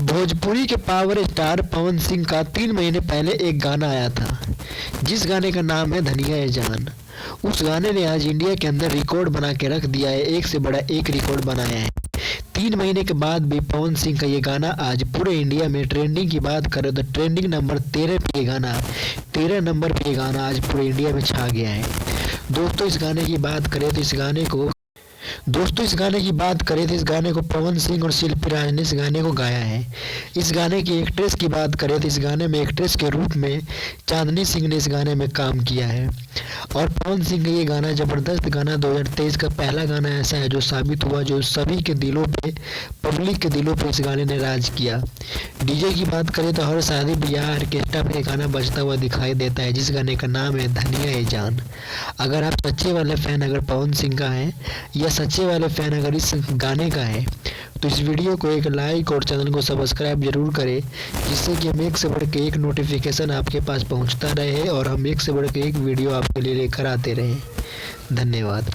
भोजपुरी के power star Pawan Singh का 3 महीने पहले एक गाना आया था, जिस गाने का नाम है धनिया ए जान। उस गाने ने आज इंडिया के अंदर रिकॉर्ड बना के रख दिया है, एक से बड़ा एक रिकॉर्ड बनाया है। 3 महीने के बाद भी पवन सिंह का ये गाना आज पूरे इंडिया में ट्रेंडिंग की बात करें तो ट्रेंडिंग नंबर 13 पे ये गाना 13 नंबर पे ये गाना आज पूरे इंडिया में छा गया है। दोस्तों इस गाने की बात करें तो इस गाने को पवन सिंह और शिल्पी राज ने इस गाने को गाया है। इस गाने की एक्ट्रेस की बात करें तो इस गाने में एक्ट्रेस के रूप में चांदनी सिंह ने इस गाने में काम किया है। और पवन सिंह का ये गाना ज़बरदस्त गाना 2023 का पहला गाना ऐसा है जो साबित हुआ, जो सभी के दिलों पे, पब्लिक के दिलों पे इस गाने ने राज किया। डीजे की बात करें तो हर शादी ब्याह ऑर्केस्ट्रा पे गाना बजता हुआ दिखाई देता है, जिस गाने का नाम है धनिया ए जान। अगर आप सच्चे वाले फ़ैन अगर पवन सिंह का हैं या सच्चे वाले फ़ैन अगर इस गाने का है तो इस वीडियो को एक लाइक और चैनल को सब्सक्राइब जरूर करें, जिससे कि हम एक से बढ़ के एक नोटिफिकेशन आपके पास पहुंचता रहे और हम एक से बढ़ के एक वीडियो आपके लिए लेकर आते रहें। धन्यवाद।